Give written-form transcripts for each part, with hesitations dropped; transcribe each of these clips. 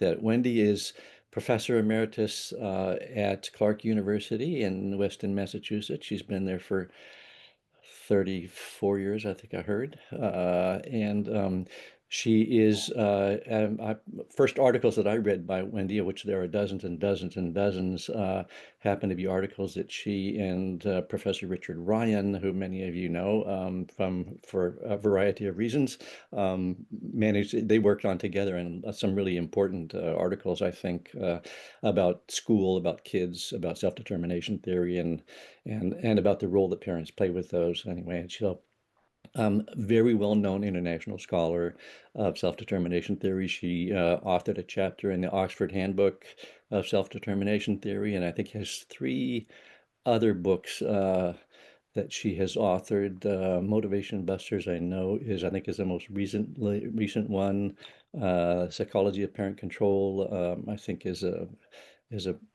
that. Wendy is professor emeritus at Clark University in Weston, Massachusetts. She's been there for 34 years, I think I heard. And she is, first articles that I read by Wendy, of which there are dozens and dozens and dozens, happen to be articles that she and Professor Richard Ryan, who many of you know for a variety of reasons, managed, they worked on together, and some really important articles, I think, about school, about kids, about self-determination theory, and about the role that parents play with those anyway. And she's very well-known international scholar of self-determination theory. She authored a chapter in the Oxford Handbook of Self-Determination Theory, and I think has three other books that she has authored. Motivation Busters, I think is the most recent one. Psychology of Parent Control, I think is a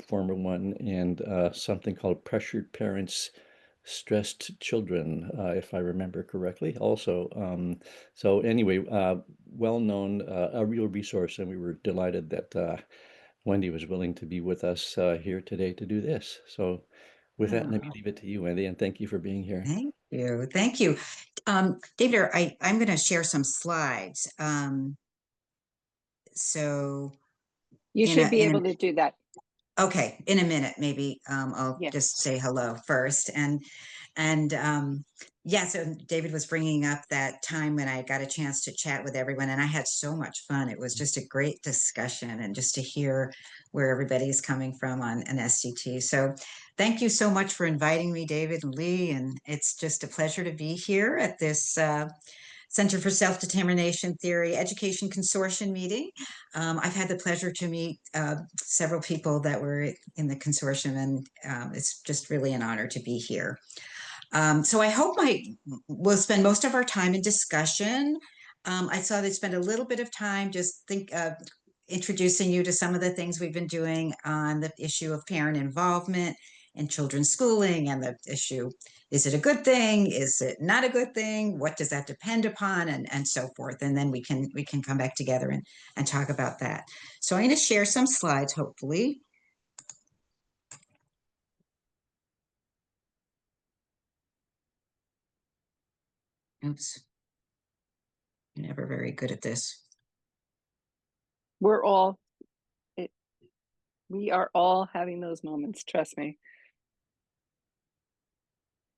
former one, and something called Pressured Parents, Stressed Children, if I remember correctly, also. So anyway, well known, a real resource, and we were delighted that Wendy was willing to be with us here today to do this. So with that, let me Oh, leave it to you, Wendy, and thank you for being here. thank you. Thank you. David, I'm going to share some slides. So You should be able to do that. okay, in a minute, maybe I'll Yes. just say hello first. And yeah, so David was bringing up that time when I got a chance to chat with everyone, and I had so much fun. It was just a great discussion, and just to hear where everybody's coming from on an SDT. So thank you so much for inviting me, David and Lee, and it's just a pleasure to be here at this Center for Self-Determination Theory Education Consortium meeting. I've had the pleasure to meet several people that were in the consortium, and it's just really an honor to be here. So I hope we'll spend most of our time in discussion. I saw they spent a little bit of time just introducing you to some of the things we've been doing on the issue of parent involvement in children's schooling, and the issue, is it a good thing? Is it not a good thing? What does that depend upon? And so forth. And then we can come back together and talk about that. So I'm going to share some slides, hopefully. Oops. I'm never very good at this. We are all having those moments, trust me.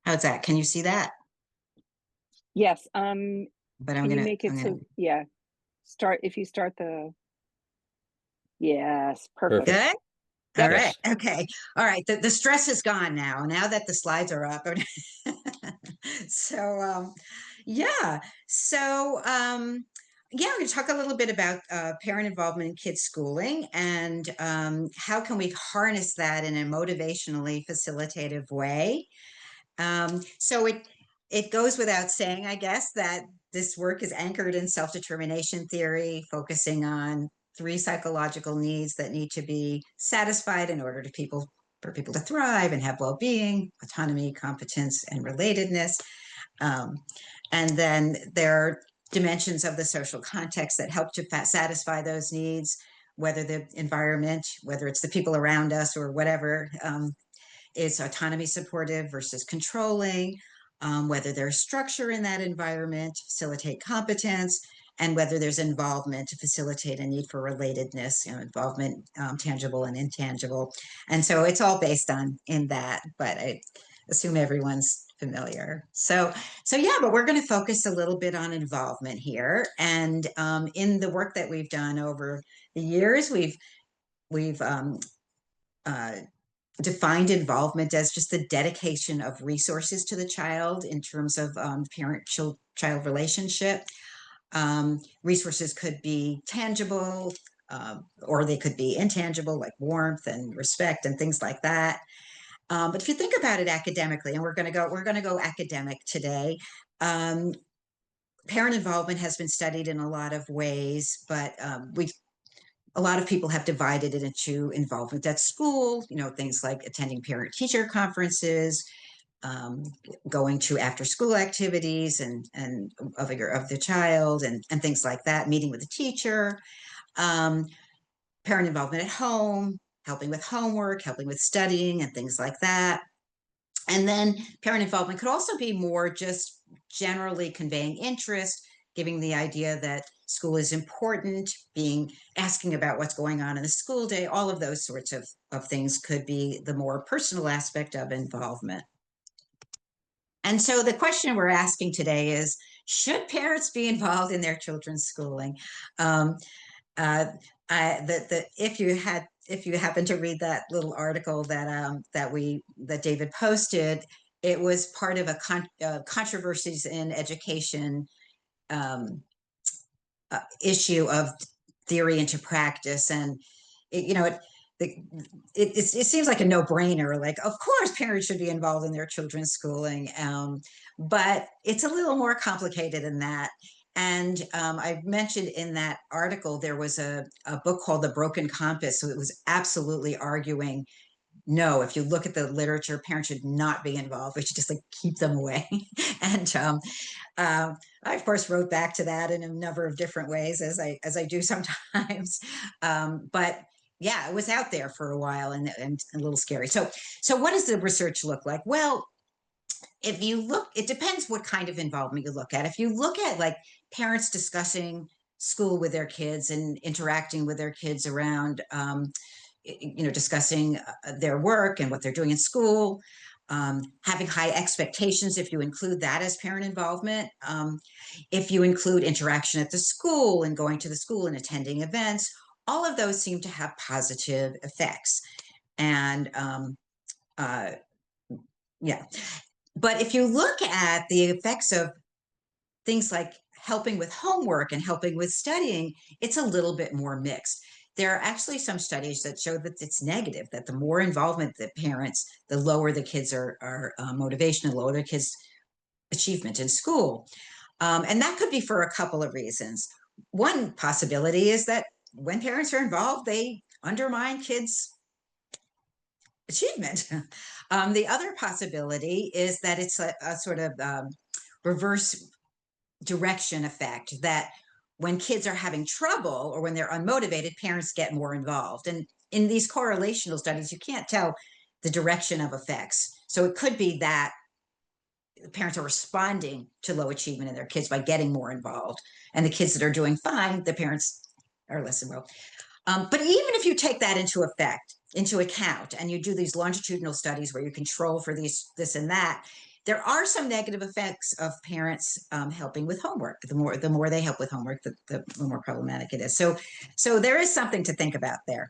How's that? Can you see that? Yes. But I'm can gonna you make it so, yeah. If you start yes, perfect. Good? Yep. All right. Okay. All right. The stress is gone now that the slides are up. So yeah. So yeah, we're going to talk a little bit about parent involvement in kids' schooling, and how can we harness that in a motivationally facilitative way. So it goes without saying, I guess, that this work is anchored in self-determination theory, focusing on three psychological needs that need to be satisfied in order for people to thrive and have well-being: autonomy, competence, and relatedness. And then there are dimensions of the social context that help to satisfy those needs, whether the environment, whether it's the people around us or whatever, is autonomy supportive versus controlling, whether there's structure in that environment to facilitate competence, and whether there's involvement to facilitate a need for relatedness, involvement, tangible and intangible. And so it's all based in that, but I assume everyone's familiar. So yeah, but we're going to focus a little bit on involvement here. And in the work that we've done over the years, we've defined involvement as just the dedication of resources to the child in terms of parent-child relationship. Resources could be tangible, or they could be intangible, like warmth and respect and things like that. But if you think about it academically, and we're going to go academic today. Parent involvement has been studied in a lot of ways, but a lot of people have divided it into involvement at school, things like attending parent-teacher conferences, going to after-school activities and of the child, and things like that, meeting with the teacher. parent involvement at home, helping with homework, helping with studying, and things like that. And then parent involvement could also be more just generally conveying interest, giving the idea that school is important, asking about what's going on in the school day. All of those sorts of things could be the more personal aspect of involvement. And so the question we're asking today is, should parents be involved in their children's schooling? If you happen to read that little article that David posted, it was part of a controversies in education issue of theory into practice, and it seems like a no-brainer. Like, of course, parents should be involved in their children's schooling, but it's a little more complicated than that. And I mentioned in that article there was a book called The Broken Compass, so it was absolutely arguing, no, if you look at the literature, parents should not be involved. We should just like keep them away. And I of course wrote back to that in a number of different ways, as I do sometimes. But yeah, it was out there for a while and a little scary. So what does the research look like? Well, if you look, it depends what kind of involvement you look at. If you look at like parents discussing school with their kids and interacting with their kids around, discussing their work and what they're doing in school, having high expectations, if you include that as parent involvement, if you include interaction at the school and going to the school and attending events, all of those seem to have positive effects. And yeah. But if you look at the effects of things like helping with homework and helping with studying, it's a little bit more mixed. There are actually some studies that show that it's negative, that the more involvement the parents, the lower the kids are motivation, the lower the kids' achievement in school. And that could be for a couple of reasons. One possibility is that when parents are involved, they undermine kids' achievement. The other possibility is that it's a sort of reverse direction effect, that when kids are having trouble or when they're unmotivated, parents get more involved. And in these correlational studies, you can't tell the direction of effects. So it could be that parents are responding to low achievement in their kids by getting more involved. And the kids that are doing fine, the parents are less involved. But even if you take that into account, and you do these longitudinal studies where you control for this and that, there are some negative effects of parents helping with homework. The more they help with homework, the more problematic it is. So there is something to think about there.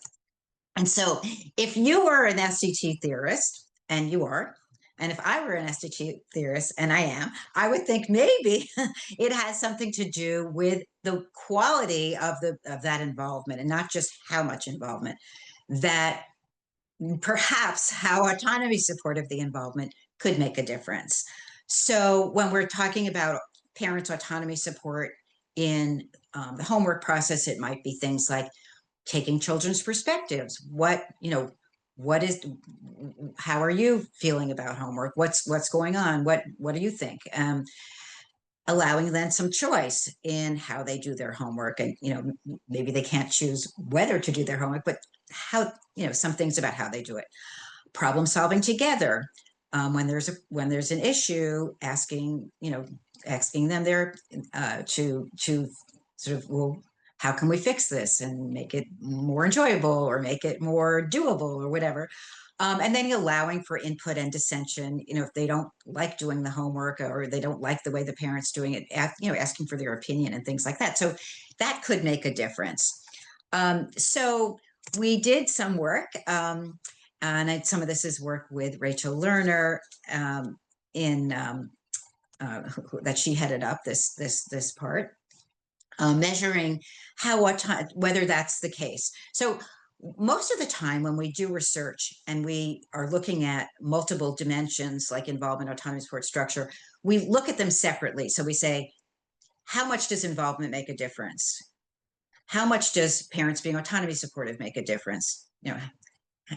And so if you were an SDT theorist, and you are, and if I were an SDT theorist, and I am, I would think maybe it has something to do with the quality of that involvement, and not just how much involvement. That perhaps how autonomy supportive the involvement could make a difference. So when we're talking about parents' autonomy support in the homework process, it might be things like taking children's perspectives. How are you feeling about homework? What's going on? What do you think? Allowing them some choice in how they do their homework. And, maybe they can't choose whether to do their homework, but how, some things about how they do it. Problem solving together. When there's an issue, asking them there to sort of, well, how can we fix this and make it more enjoyable or make it more doable or whatever. And then allowing for input and dissension, if they don't like doing the homework or they don't like the way the parent's doing it, asking for their opinion and things like that. So that could make a difference. So we did some work, and some of this is work with Rachel Lerner that she headed up this part, measuring whether that's the case. So most of the time when we do research and we are looking at multiple dimensions like involvement, autonomy, support, structure, we look at them separately. So we say, how much does involvement make a difference? How much does parents being autonomy supportive make a difference?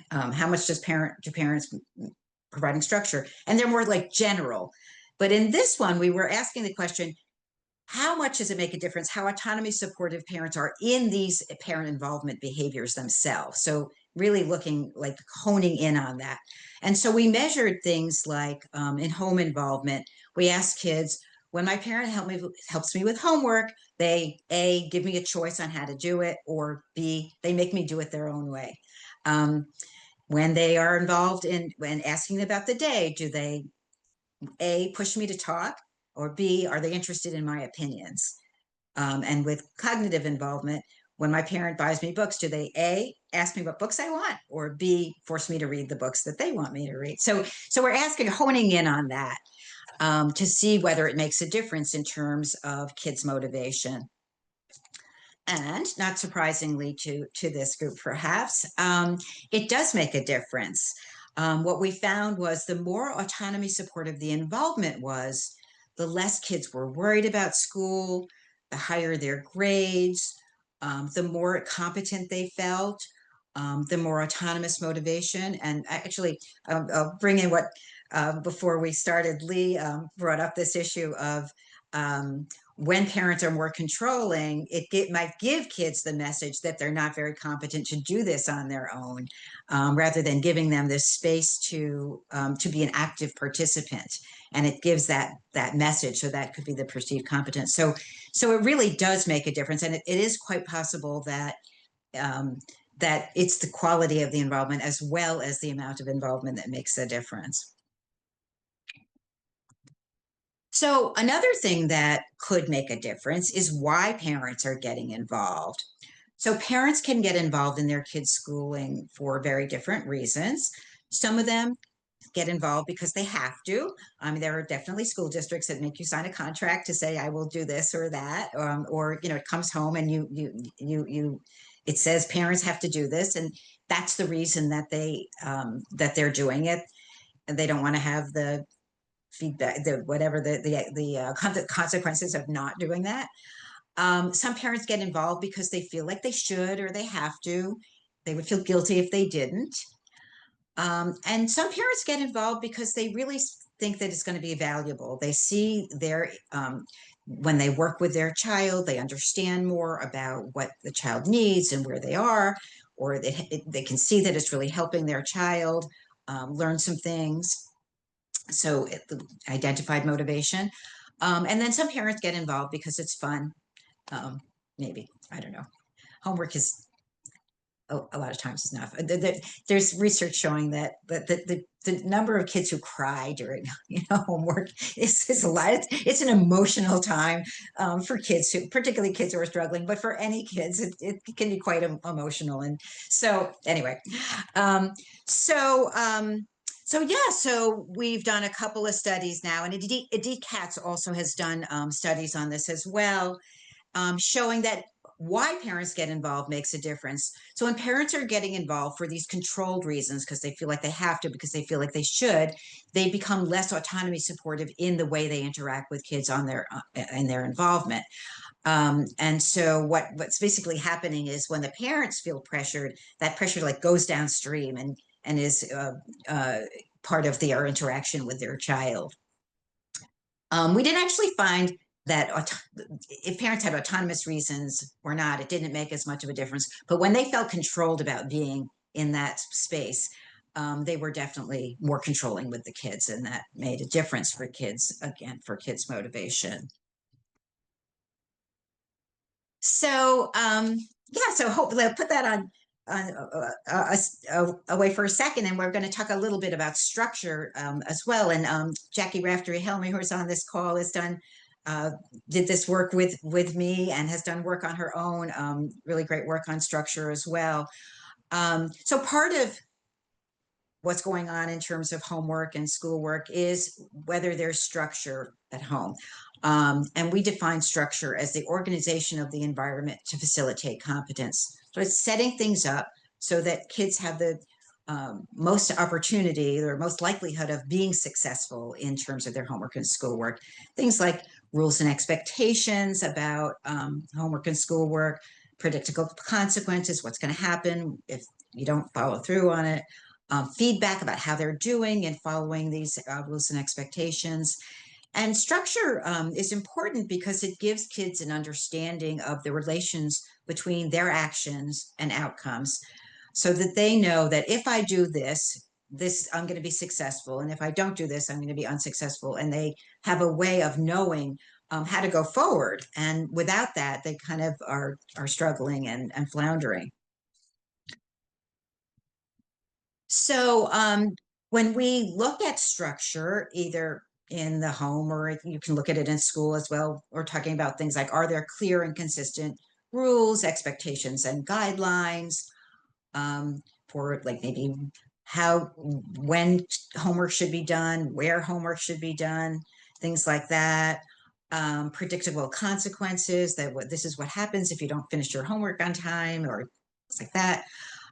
How much does parents providing structure? And they're more like general. But in this one, we were asking the question, how much does it make a difference how autonomy supportive parents are in these parent involvement behaviors themselves? So really looking, like honing in on that. And so we measured things like in home involvement, we asked kids, when my parent helps me with homework, they A, give me a choice on how to do it, or B, they make me do it their own way. When they are involved in when asking about the day, do they A, push me to talk, or B, are they interested in my opinions? And with cognitive involvement, when my parent buys me books, do they A, ask me what books I want, or B, force me to read the books that they want me to read? So we're asking, honing in on that to see whether it makes a difference in terms of kids' motivation. And not surprisingly to this group, perhaps, it does make a difference. What we found was the more autonomy supportive the involvement was, the less kids were worried about school, the higher their grades, the more competent they felt, the more autonomous motivation. And actually, I'll bring in what, before we started, Lee brought up this issue of when parents are more controlling, might give kids the message that they're not very competent to do this on their own, rather than giving them this space to be an active participant. And it gives that message, so that could be the perceived competence. So it really does make a difference, and it is quite possible that that it's the quality of the involvement as well as the amount of involvement that makes a difference. So another thing that could make a difference is why parents are getting involved. So parents can get involved in their kids' schooling for very different reasons. Some of them get involved because they have to. I mean, there are definitely school districts that make you sign a contract to say, I will do this or that, or it comes home and it says parents have to do this, and that's the reason that they're doing it, and they don't want to have the feedback, the consequences of not doing that. Some parents get involved because they feel like they should or they have to. They would feel guilty if they didn't. And some parents get involved because they really think that it's going to be valuable. They see when they work with their child, they understand more about what the child needs and where they are, or they can see that it's really helping their child learn some things. So identified motivation. And then some parents get involved because it's fun. Maybe, I don't know. Homework is a lot of times is not. There's research showing that the number of kids who cry during homework is a lot. It's an emotional time for kids, particularly kids who are struggling, but for any kids, it can be quite emotional. And so anyway, so we've done a couple of studies now, and Edith Katz also has done studies on this as well, showing that why parents get involved makes a difference. So when parents are getting involved for these controlled reasons, because they feel like they have to, because they feel like they should, they become less autonomy supportive in the way they interact with kids on in their involvement. And so what's basically happening is when the parents feel pressured, that pressure like goes downstream and is part of their interaction with their child. We didn't actually find that if parents had autonomous reasons or not, it didn't make as much of a difference. But when they felt controlled about being in that space, they were definitely more controlling with the kids, and that made a difference for kids, again, for kids' motivation. So, so hopefully I'll put that on away for a second, and we're going to talk a little bit about structure as well. And Jackie Raftery-Helmy, who's on this call, has did this work with me and has done work on her own, really great work on structure as well. So part of what's going on in terms of homework and schoolwork is whether there's structure at home. And we define structure as the organization of the environment to facilitate competence. So it's setting things up so that kids have the most opportunity or most likelihood of being successful in terms of their homework and schoolwork. Things like rules and expectations about homework and schoolwork, predictable consequences, what's going to happen if you don't follow through on it, feedback about how they're doing and following these rules and expectations, And structure is important because it gives kids an understanding of the relations between their actions and outcomes, so that they know that if I do this, I'm going to be successful, and if I don't do this, I'm going to be unsuccessful. And they have a way of knowing how to go forward. And without that, they kind of are struggling and floundering. So when we look at structure, either in the home or you can look at it in school as well, we're talking about things like, are there clear and consistent rules, expectations, and guidelines for like maybe when homework should be done, where homework should be done, things like that. Predictable consequences, that this is what happens if you don't finish your homework on time, or things like that.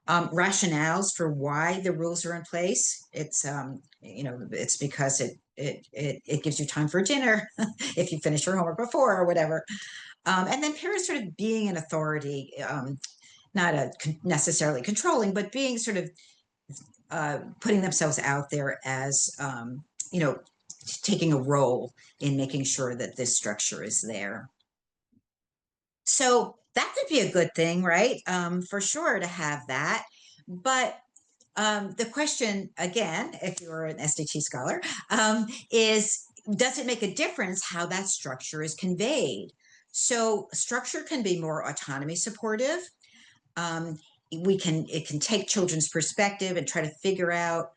Rationales for why the rules are in place. It's it's because it gives you time for dinner if you finish your homework before or whatever. And then parents sort of being an authority, not necessarily controlling, but being sort of putting themselves out there as taking a role in making sure that this structure is there. So that could be a good thing, right? For sure to have that. But the question, again, if you're an SDT scholar, is does it make a difference how that structure is conveyed? So structure can be more autonomy supportive. It can take children's perspective and try to figure out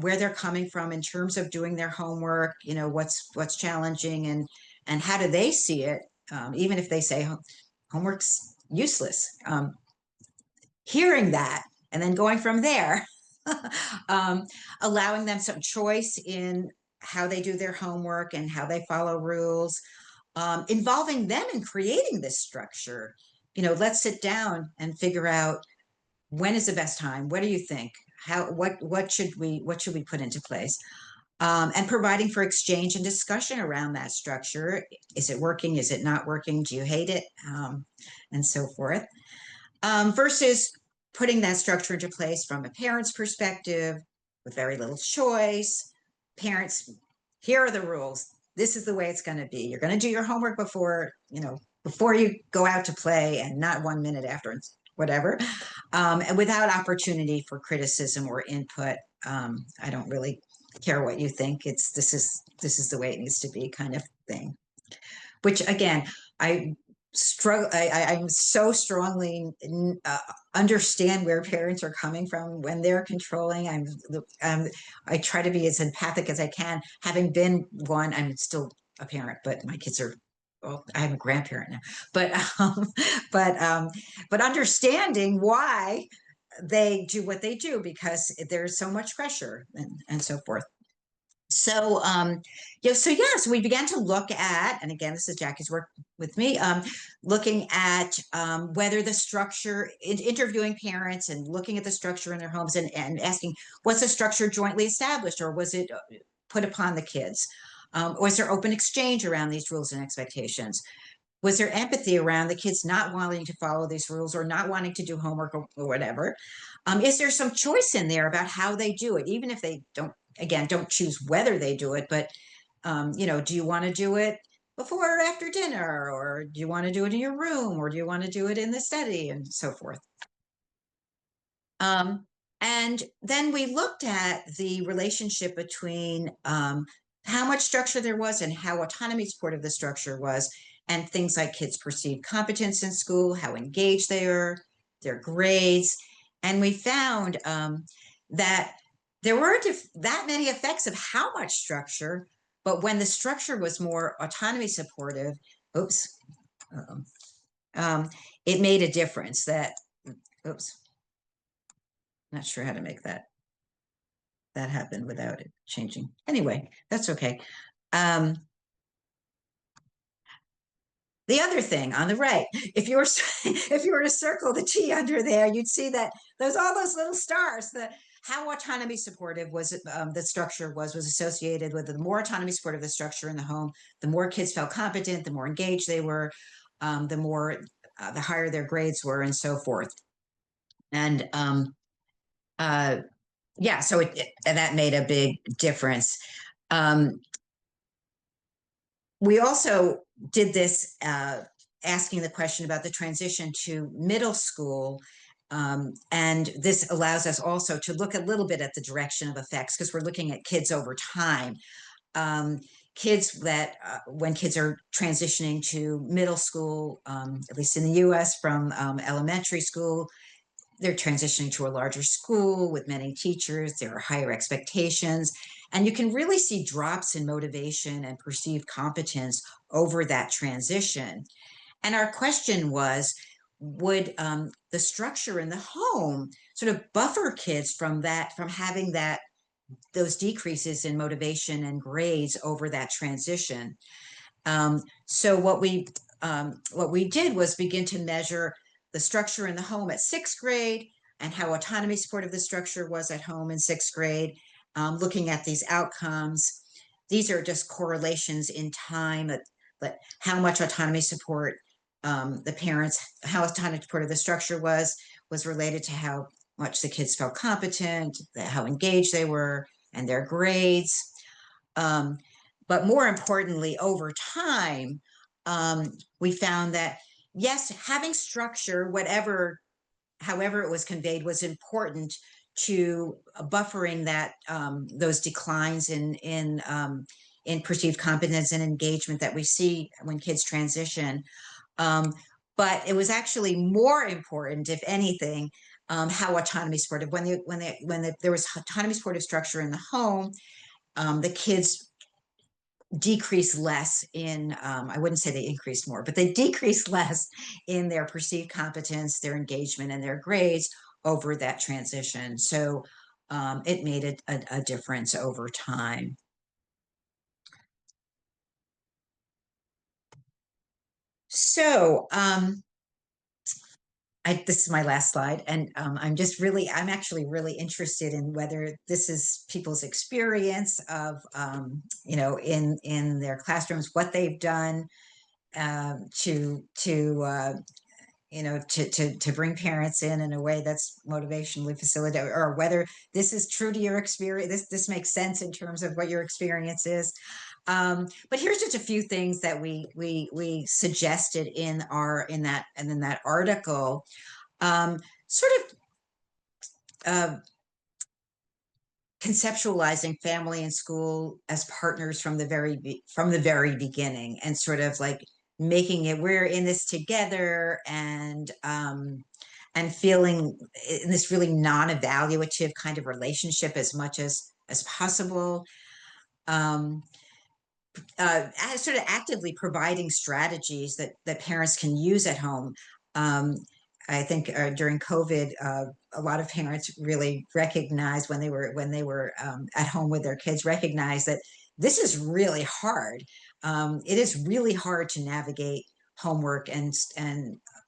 where they're coming from in terms of doing their homework, what's challenging, and how do they see it, even if they say homework's useless. Hearing that and then going from there, allowing them some choice in how they do their homework and how they follow rules, involving them in creating this structure. Let's sit down and figure out, when is the best time? What do you think? What should we put into place? And providing for exchange and discussion around that structure. Is it working? Is it not working? Do you hate it? And so forth. Versus putting that structure into place from a parent's perspective with very little choice. Parents, here are the rules. This is the way it's going to be. You're going to do your homework before you go out to play, and not 1 minute after, whatever. And without opportunity for criticism or input. I don't really care what you think. This is the way it needs to be, kind of thing. Which again, I'm so strongly understand where parents are coming from when they're controlling. I try to be as empathic as I can. Having been one, I'm still a parent, but my kids are. Well, I'm a grandparent now, but understanding why they do what they do, because there's so much pressure and so forth. So, so we began to look at, and again, this is Jackie's work with me, looking at whether the structure, interviewing parents and looking at the structure in their homes and asking, was the structure jointly established, or was it put upon the kids? Was there open exchange around these rules and expectations? Was there empathy around the kids not wanting to follow these rules or not wanting to do homework or whatever? Is there some choice in there about how they do it, even if they don't choose whether they do it, but do you want to do it before or after dinner, or do you want to do it in your room, or do you want to do it in the study, and so forth. And then we looked at the relationship between how much structure there was and how autonomy supportive the structure was, and things like kids' perceived competence in school, how engaged they are, their grades. And we found that there weren't that many effects of how much structure, but when the structure was more autonomy supportive, it made a difference. Not sure how to make that happen without it changing. Anyway, that's okay. The other thing on the right, if you were to circle the T under there, you'd see that all those little stars. How autonomy supportive was the structure was associated with the more autonomy supportive the structure in the home, the more kids felt competent, the more engaged they were, the higher their grades were, and so forth. And so that made a big difference. we also did this asking the question about the transition to middle school. And this allows us also to look a little bit at the direction of effects, because we're looking at kids over time. Kids that when kids are transitioning to middle school, at least in the US, from elementary school, they're transitioning to a larger school with many teachers. There are higher expectations, and you can really see drops in motivation and perceived competence over that transition. And our question was, would the structure in the home sort of buffer kids from that, from having that, those decreases in motivation and grades over that transition? So what we did was begin to measure the structure in the home at sixth grade and how autonomy supportive the structure was at home in sixth grade, looking at these outcomes. These are just correlations in time, but how much autonomy support the parents, how autonomy supportive the structure was related to how much the kids felt competent, how engaged they were, and their grades. But more importantly, over time, we found that yes, having structure, however it was conveyed, was important to buffering that those declines in perceived competence and engagement that we see when kids transition. But it was actually more important, if anything, how autonomy supportive. There was autonomy supportive structure in the home, the kids decrease less in, I wouldn't say they increased more, but they decreased less in their perceived competence, their engagement, and their grades over that transition. So it made a difference over time. So this is my last slide, and I'm actually really interested in whether this is people's experience of, in their classrooms, what they've done to bring parents in a way that's motivationally facilitated, or whether this is true to your experience. This makes sense in terms of what your experience is. But here's just a few things that we suggested in that article, sort of conceptualizing family and school as partners from the very beginning, and sort of like making it, we're in this together, and feeling in this really non-evaluative kind of relationship as much as possible. Sort of actively providing strategies that parents can use at home. I think during COVID, a lot of parents really recognized when they were at home with their kids, recognized that this is really hard. It is really hard to navigate homework and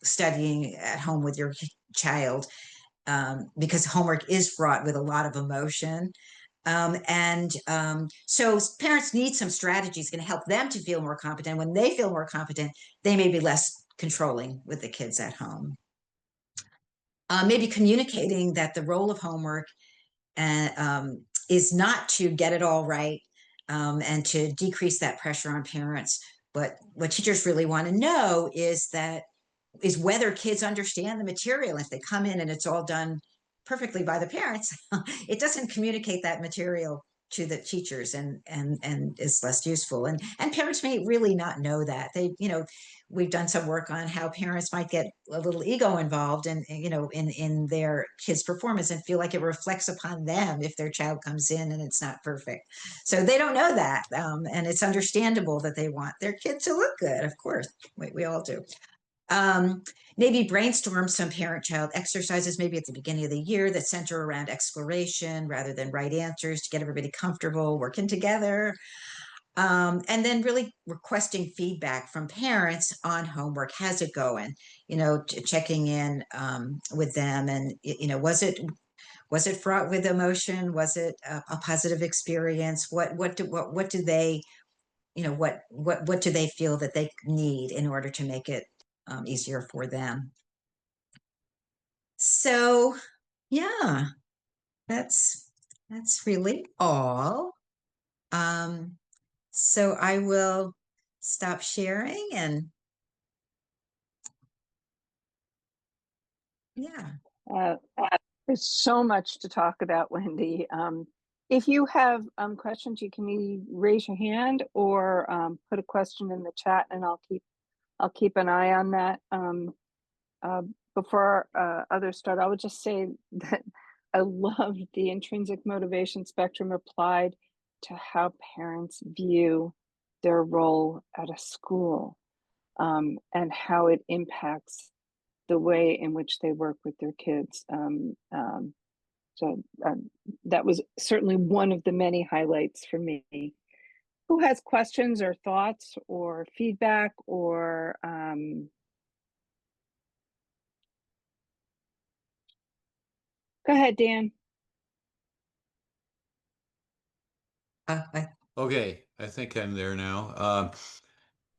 studying at home with your child, because homework is fraught with a lot of emotion. So parents need some strategies going to help them to feel more competent. When they feel more competent, they may be less controlling with the kids at home. Maybe communicating that the role of homework is not to get it all right, and to decrease that pressure on parents. But what teachers really want to know is whether kids understand the material. If they come in and it's all done perfectly by the parents, it doesn't communicate that material to the teachers, and is less useful. And parents may really not know that. We've done some work on how parents might get a little ego involved in their kids' performance, and feel like it reflects upon them if their child comes in and it's not perfect. So they don't know that, and it's understandable that they want their kid to look good. Of course, we all do. Maybe brainstorm some parent-child exercises, maybe at the beginning of the year, that center around exploration rather than right answers, to get everybody comfortable working together. And then really requesting feedback from parents on homework. How's it going? Checking in with them, and was it fraught with emotion? Was it a positive experience? What do they what do they feel that they need in order to make it easier for them? So yeah, that's really all. So I will stop sharing and yeah. Uh, there's so much to talk about, Wendy. If you have questions, you can either raise your hand or put a question in the chat, and I'll keep an eye on that. Before others start, I would just say that I love the intrinsic motivation spectrum applied to how parents view their role at a school, and how it impacts the way in which they work with their kids. So that was certainly one of the many highlights for me. Who has questions or thoughts or feedback or go ahead, Dan. Okay, I think I'm there now.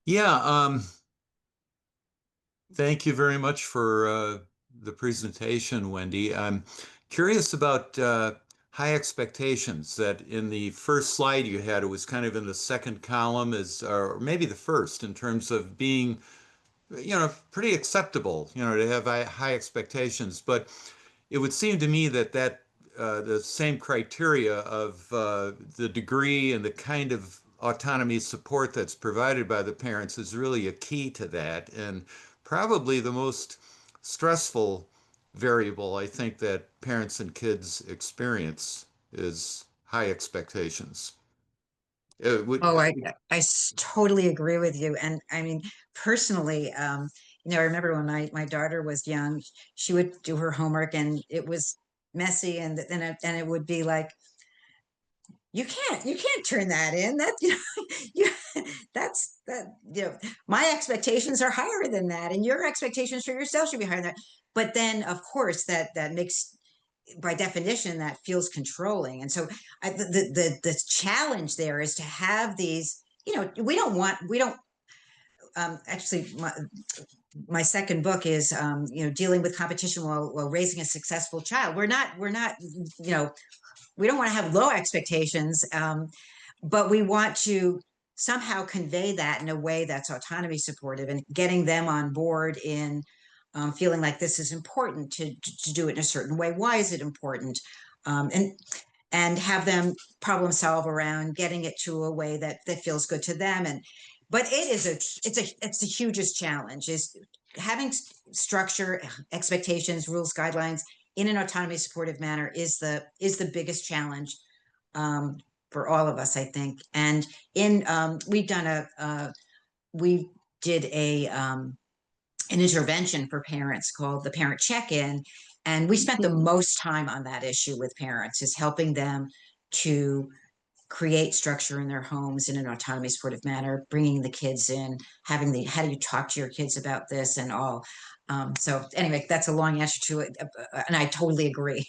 Yeah, thank you very much for the presentation, Wendy. I'm curious about high expectations. That in the first slide you had, it was kind of in the second column, as or maybe the first, in terms of being, pretty acceptable, to have high expectations. But it would seem to me that the same criteria of the degree and the kind of autonomy support that's provided by the parents is really a key to that, and probably the most stressful variable I think that parents and kids experience is high expectations. Oh, I totally agree with you. And I mean, personally, I remember when my daughter was young, she would do her homework and it was messy, and then and it would be like, you can't turn that in. That you, that's that my expectations are higher than that, and your expectations for yourself should be higher than that. But then, of course, that makes, by definition, that feels controlling. And so the challenge there is to have these, we don't actually, my second book is dealing with competition while raising a successful child. We're not we don't want to have low expectations, but we want to somehow convey that in a way that's autonomy supportive and getting them on board in feeling like this is important to do it in a certain way. Why is it important? And have them problem solve around getting it to a way that feels good to them. And but it's the hugest challenge is having structure, expectations, rules, guidelines in an autonomy supportive manner is the biggest challenge for all of us, I think. And in we did an intervention for parents called the Parent Check-in, and we spent the most time on that issue with parents, is helping them to create structure in their homes in an autonomy supportive manner, bringing the kids in, having how do you talk to your kids about this and all. So anyway, that's a long answer to it, and I totally agree.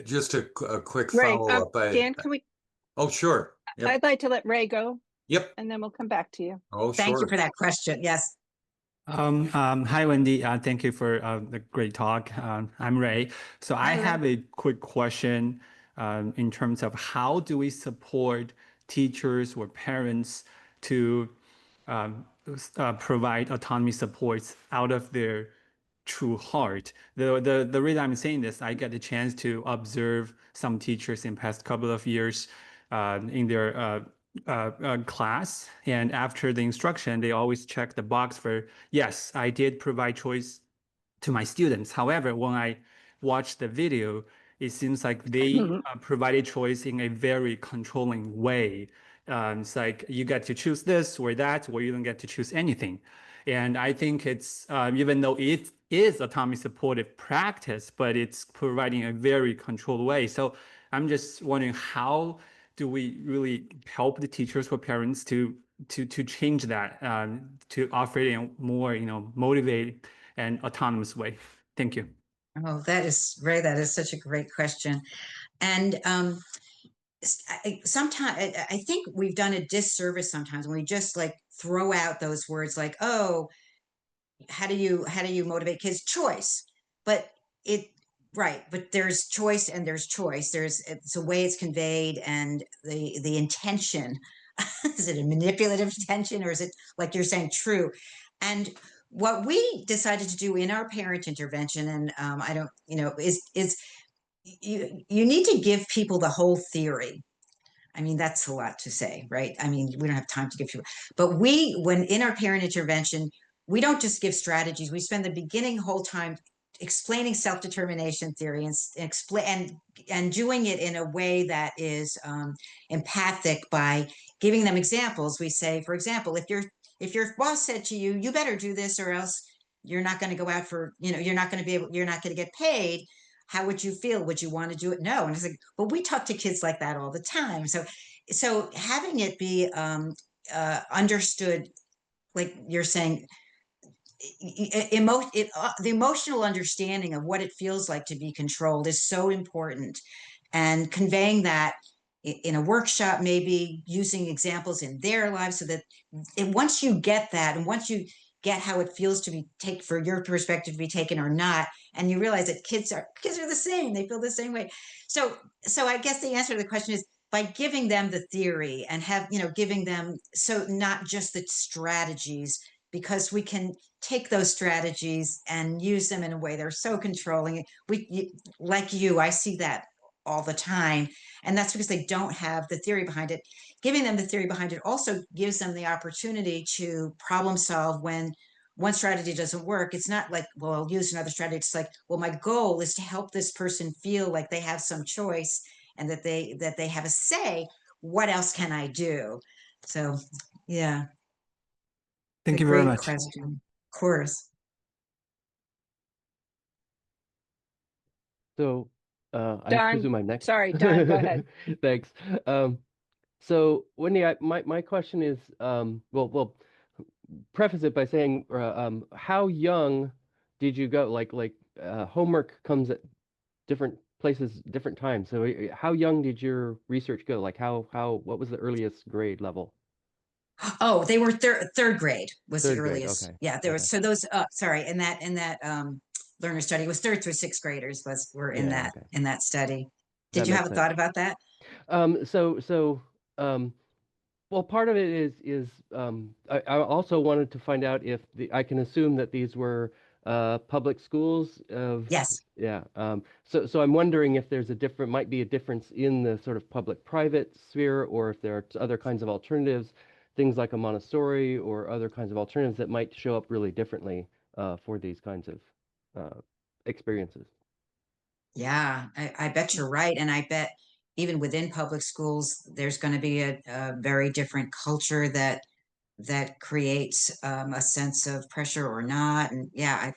Just a quick Ray, follow-up. Dan, can we? Oh, sure. Yep. I'd like to let Ray go. Yep. And then we'll come back to you. Oh, Thank sure. you for that question. Yes. Hi, Wendy. Thank you for the great talk. I'm Ray. So I have a quick question in terms of how do we support teachers or parents to provide autonomy supports out of their true heart. The reason I'm saying this, I get the chance to observe some teachers in past couple of years in their class, and after the instruction, they always check the box for, yes, I did provide choice to my students. However, when I watch the video, it seems like they provided choice in a very controlling way. It's like you get to choose this or that, or you don't get to choose anything. And I think it's, even though it is autonomy supportive practice, but it's providing a very controlled way. So I'm just wondering, how do we really help the teachers or parents to change that, to offer it in a more, motivated and autonomous way? Thank you. Oh, that is, Ray, that is such a great question. And sometimes I think we've done a disservice sometimes when we just like throw out those words like, oh, how do you motivate kids? Choice. But right, but there's choice and there's choice. It's a way it's conveyed, and the intention is it a manipulative tension, or is it, like you're saying, true? And what we decided to do in our parent intervention, and I don't, is you need to give people the whole theory. I mean, that's a lot to say, right? I mean, we don't have time to give you, but when in our parent intervention, we don't just give strategies. We spend the beginning whole time explaining self-determination theory and explain and doing it in a way that is empathic by giving them examples. We say, for example, if your boss said to you, you better do this or else you're not going to go out for, you're not going to get paid. How would you feel? Would you want to do it? No. And it's like, but we talk to kids like that all the time. So having it be understood, like you're saying, the emotional understanding of what it feels like to be controlled is so important, and conveying that in a workshop, maybe using examples in their lives, so that once you get that, and once you get how it feels to be taken, for your perspective to be taken or not, and you realize that kids are the same, they feel the same way. So I guess the answer to the question is by giving them the theory and giving them, so not just the strategies, because we can take those strategies and use them in a way they're so controlling. Like you, I see that all the time, and that's because they don't have the theory behind it. Giving them the theory behind it also gives them the opportunity to problem solve when one strategy doesn't work. It's not like, well, I'll use another strategy. It's like, well, my goal is to help this person feel like they have some choice and that they have a say. What else can I do? So, yeah. Thank you very Great much. question. Of course. So I Don, presume I'm next. sorry, Don, go ahead. Thanks. So Wendy, my question is, well, preface it by saying, how young did you go? Like homework comes at different places, different times. So how young did your research go? Like what was the earliest grade level? Oh, they were third grade was the Third grade. earliest. Okay. Yeah, there Okay. was, so those sorry, in that learner study was third through sixth graders were in Yeah. that Okay. in that study. Did That you makes have a sense. thought about that? So well, part of it is I also wanted to find out if I can assume that these were public schools of Yes. yeah. So I'm wondering if there's might be a difference in the sort of public-private sphere, or if there are other kinds of alternatives, things like a Montessori or other kinds of alternatives that might show up really differently for these kinds of experiences. Yeah, I bet you're right. And I bet even within public schools, there's going to be a very different culture that creates a sense of pressure or not. And yeah.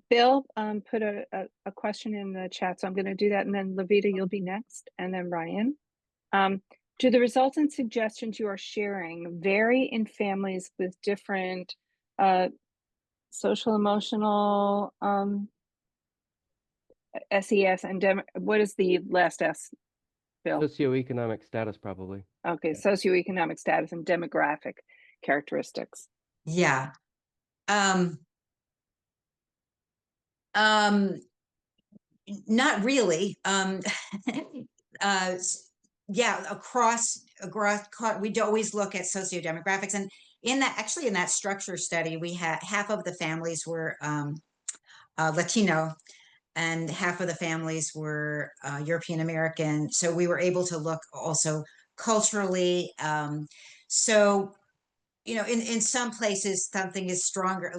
Bill put a question in the chat, so I'm going to do that, and then Levita, you'll be next, and then Ryan. Do the results and suggestions you are sharing vary in families with different social emotional SES and what is the last S, Bill? Socioeconomic status, probably. Okay, socioeconomic status and demographic characteristics. Yeah. Not really. Yeah, across, we always look at sociodemographics, and in that structure study, we had half of the families were Latino, and half of the families were European American. So we were able to look also culturally. So in some places something is stronger,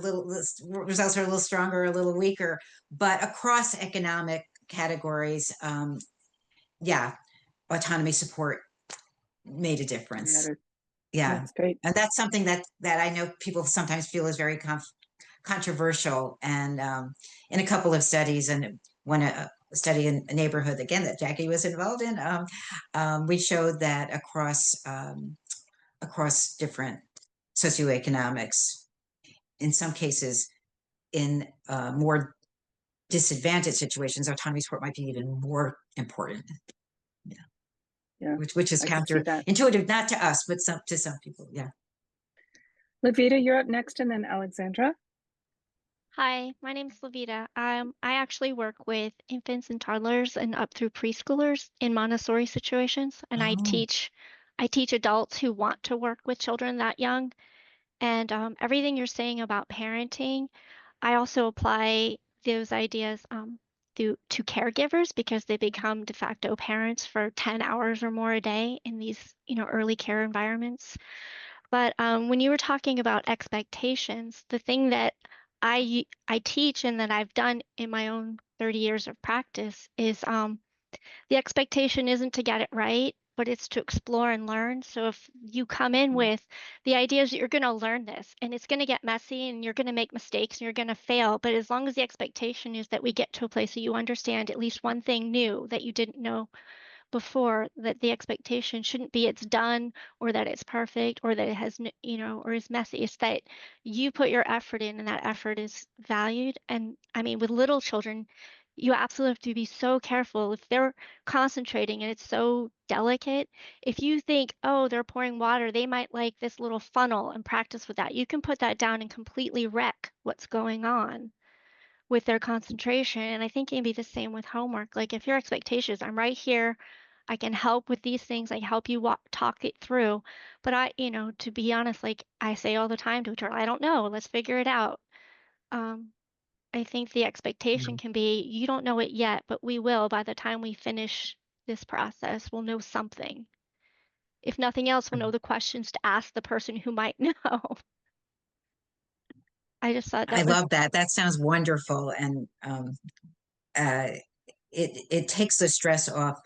results are a little stronger, a little weaker, but across economic categories, yeah, autonomy support made a difference. Yeah. That's great. And that's something that I know people sometimes feel is very controversial. And in a couple of studies, and one a study in a neighborhood again that Jackie was involved in, we showed that across different socioeconomics, in some cases, in more disadvantaged situations, autonomy support might be even more important. Yeah, which is counterintuitive, not to us, but to some people. Yeah. Levita, you're up next, and then Alexandra. Hi, my name is Levita. I actually work with infants and toddlers and up through preschoolers in Montessori situations, and Oh, I teach adults who want to work with children that young. And everything you're saying about parenting, I also apply those ideas to caregivers because they become de facto parents for 10 hours or more a day in these, early care environments. But when you were talking about expectations, the thing that I teach and that I've done in my own 30 years of practice is the expectation isn't to get it right, but it's to explore and learn. So if you come in with the idea is that you're going to learn this and it's going to get messy and you're going to make mistakes and you're going to fail, but as long as the expectation is that we get to a place that you understand at least one thing new that you didn't know before, that the expectation shouldn't be it's done or that it's perfect or that it has or is messy. It's that you put your effort in and that effort is valued. And I mean, with little children, you absolutely have to be so careful if they're concentrating and it's so delicate. If you think, oh, they're pouring water, they might like this little funnel and practice with that, you can put that down and completely wreck what's going on with their concentration. And I think it can be the same with homework. Like if your expectation is I'm right here, I can help with these things, I help you talk it through. But to be honest, like I say all the time to a child, I don't know, let's figure it out. Um, I think the expectation can be you don't know it yet, but we will by the time we finish this process. We'll know something. If nothing else, we'll know the questions to ask the person who might know. I just thought I that was love that. That sounds wonderful. And uh, it takes the stress off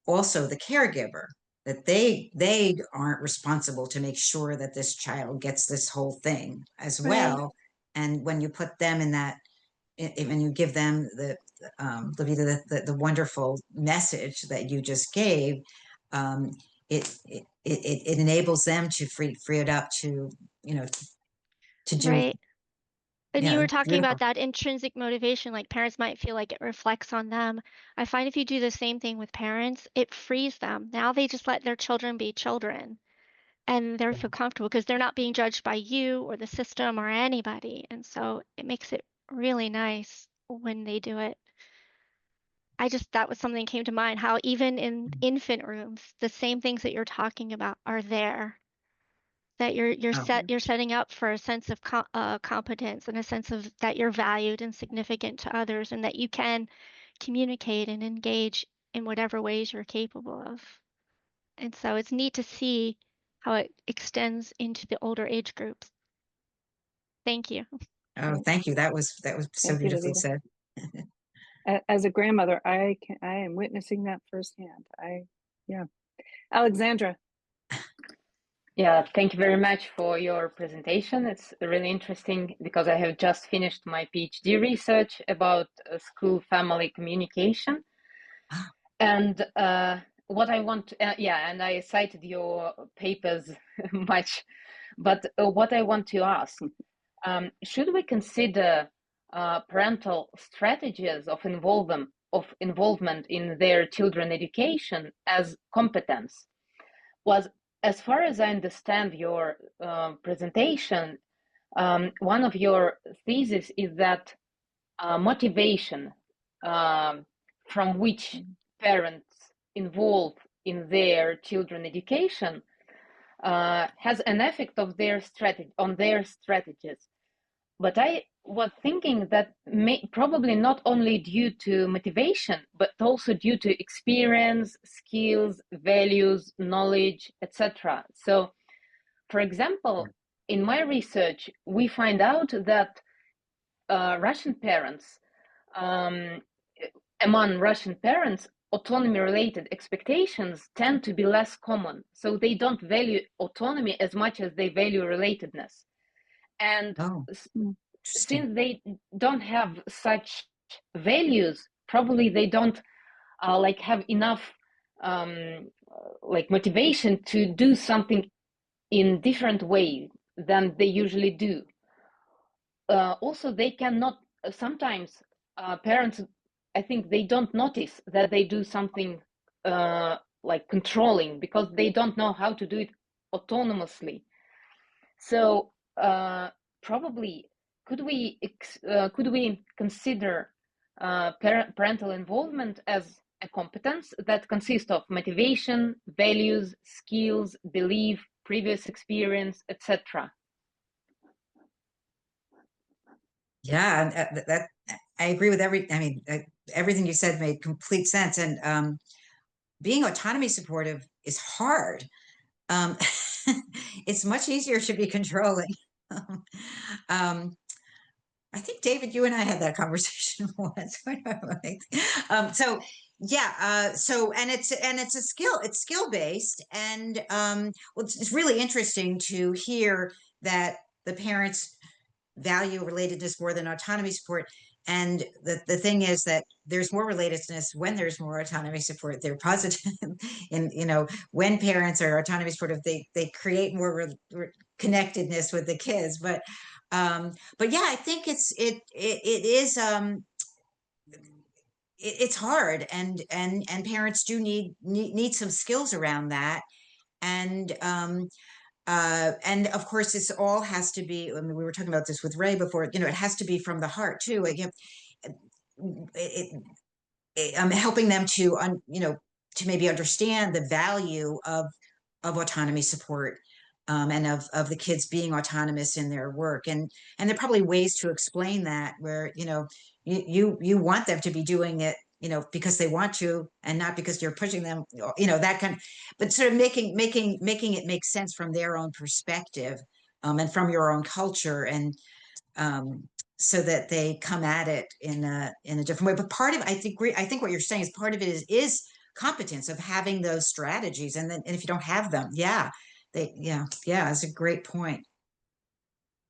also the caregiver, that they aren't responsible to make sure that this child gets this whole thing as right. well. And when you put them in that, when you give them the wonderful message that you just gave, um, it enables them to free it up to, you know, to do, Right. And you yeah, were talking beautiful. about that intrinsic motivation, like parents might feel like it reflects on them. I find if you do the same thing with parents, it frees them. Now they just let their children be children and they feel comfortable because they're not being judged by you or the system or anybody. And so it makes it really nice when they do it. That was something that came to mind, how even in infant rooms, the same things that you're talking about are there, that Oh, you're setting up for a sense of competence and a sense of that you're valued and significant to others and that you can communicate and engage in whatever ways you're capable of. And so it's neat to see how it extends into the older age groups. Thank you. oh, Right. thank you. That was so Thank you, beautifully Levita. said. As a grandmother, I am witnessing that firsthand. Yeah. Alexandra. Yeah, thank you very much for your presentation. It's really interesting because I have just finished my PhD research about school-family communication. And what I want, and I cited your papers much, but what I want to ask, should we consider parental strategies of involvement in their children education as competence? Was, as far as I understand your presentation, one of your theses is that motivation from which parents involve in their children education has an effect of their strategy on their strategies. But I was thinking that probably not only due to motivation, but also due to experience, skills, values, knowledge, etc. So, for example, in my research, we find out that Russian parents, among Russian parents, autonomy-related expectations tend to be less common. So they don't value autonomy as much as they value relatedness. And Oh, interesting. since they don't have such values, probably they don't have enough motivation to do something in different way than they usually do. Also, they cannot sometimes parents, I think they don't notice that they do something like controlling because they don't know how to do it autonomously. So probably could we consider parental involvement as a competence that consists of motivation, values, skills, belief, previous experience, etc.? Yeah, that I agree with everything you said made complete sense. And being autonomy supportive is hard. Um, it's much easier to be controlling. um, I think David, you and I had that conversation once. So yeah, and it's a skill. It's skill based, and well, it's really interesting to hear that the parents value relatedness more than autonomy support. And the thing is that there's more relatedness when there's more autonomy support. They're positive, and when parents are autonomy supportive, they create more connectedness with the kids. But yeah, I think it is it's hard, and parents do need some skills around that. And of course, this all has to be, I mean, we were talking about this with Ray before, it has to be from the heart too. Like, I'm helping them to, to maybe understand the value of autonomy support, and of the kids being autonomous in their work. And there are probably ways to explain that where, you want them to be doing it, because they want to, and not because you're pushing them, that kind of, but sort of making it make sense from their own perspective, and from your own culture, and so that they come at it in a different way. But part of, I think what you're saying is part of it is competence of having those strategies. And if you don't have them, it's a great point.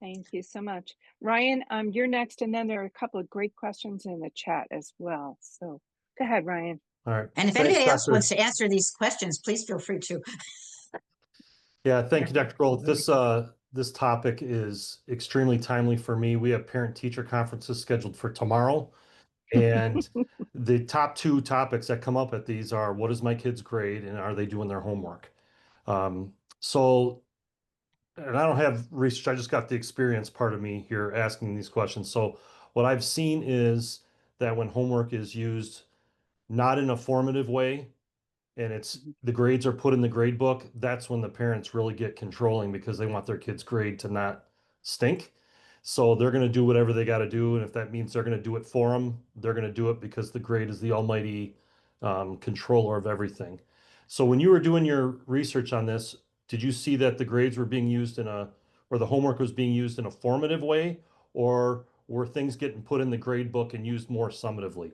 Thank you so much. Ryan, you're next, and then there are a couple of great questions in the chat as well. So go ahead, Ryan. All right. And if anybody else wants to answer these questions, please feel free to. Yeah, thank you, Dr. Grohl. This topic is extremely timely for me. We have parent-teacher conferences scheduled for tomorrow, and the top two topics that come up at these are, what is my kid's grade, and are they doing their homework? And I don't have research, I just got the experience part of me here asking these questions. So what I've seen is that when homework is used not in a formative way, and the grades are put in the grade book, that's when the parents really get controlling, because they want their kid's grade to not stink. So they're going to do whatever they got to do. And if that means they're going to do it for them, they're going to do it, because the grade is the almighty controller of everything. So when you were doing your research on this, did you see that the grades were being used or the homework was being used in a formative way, or were things getting put in the grade book and used more summatively?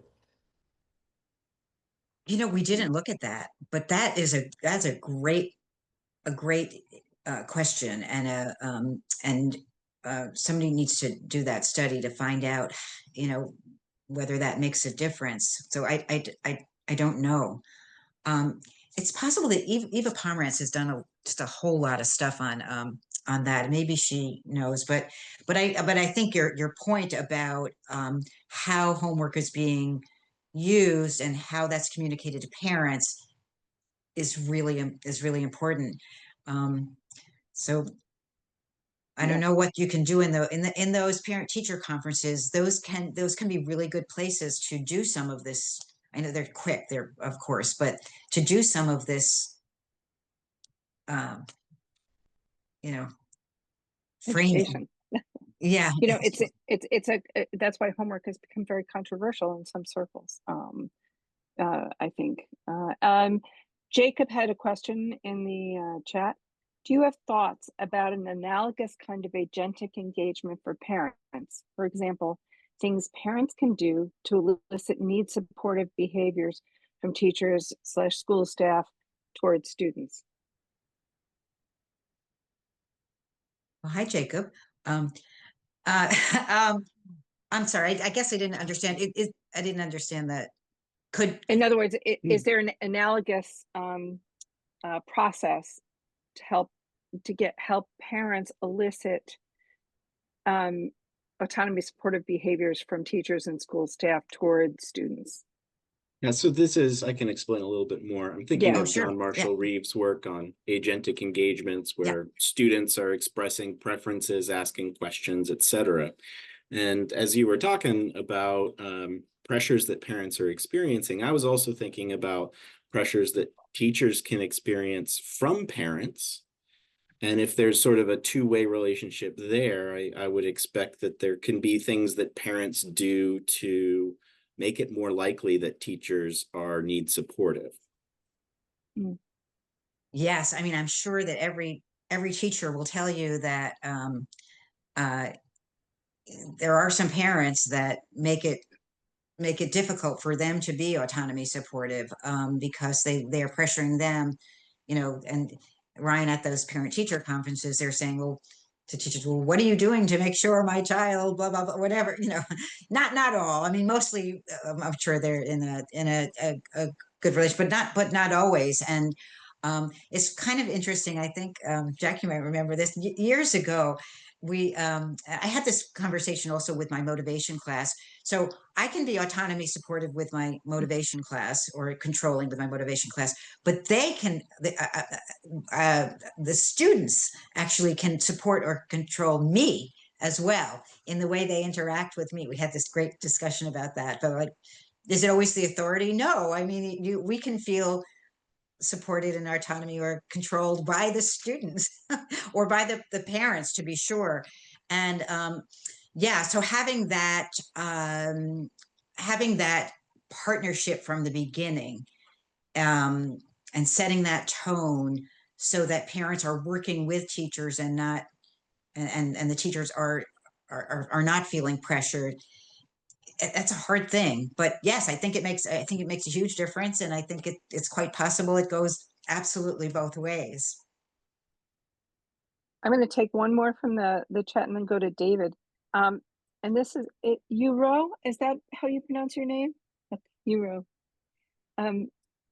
We didn't look at that, but that's a great question, and somebody needs to do that study to find out, whether that makes a difference. So I don't know. It's possible that Eva Pomerantz has done just a whole lot of stuff on that. Maybe she knows, but I think your point about how homework is being used and how that's communicated to parents is really important. So I don't know what you can do in those parent teacher conferences. Those can be really good places to do some of this. I know they're quick, they're of course, but to do some of this, framing. Yeah. That's why homework has become very controversial in some circles. I think. Jacob had a question in the chat. Do you have thoughts about an analogous kind of agentic engagement for parents? For example, things parents can do to elicit need-supportive behaviors from teachers / school staff towards students. Well, hi, Jacob. I'm sorry. I guess I didn't understand. I didn't understand that. In other words, is there an analogous process to help parents elicit autonomy supportive behaviors from teachers and school staff towards students? Yeah, so I can explain a little bit more. I'm thinking of John Marshall Reeves' work on agentic engagements, where students are expressing preferences, asking questions, etc. And as you were talking about pressures that parents are experiencing, I was also thinking about pressures that teachers can experience from parents. And if there's sort of a two-way relationship there, I would expect that there can be things that parents do to make it more likely that teachers need supportive. Yes, I mean, I'm sure that every teacher will tell you that there are some parents that make it difficult for them to be autonomy supportive, because they are pressuring them, and Ryan, at those parent teacher conferences, they're saying, well, to teachers, well, what are you doing to make sure my child, blah, blah, blah, whatever, not all. I mean, mostly, I'm sure they're in a good relation, but not always. And it's kind of interesting. I think, Jackie might remember this years ago. I had this conversation also with my motivation class. So I can be autonomy supportive with my motivation class, or controlling with my motivation class, but the students actually can support or control me as well in the way they interact with me. We had this great discussion about that. But like, is it always the authority? No. I mean, we can feel supported in our autonomy or controlled by the students or by the parents, to be sure. And yeah, so having that partnership from the beginning, and setting that tone so that parents are working with teachers and not, and the teachers are not feeling pressured. That's a hard thing, but yes, I think it makes a huge difference, and I think it's quite possible it goes absolutely both ways. I'm going to take one more from the chat and then go to David. And this is it, Euro. Is that how you pronounce your name? Euro.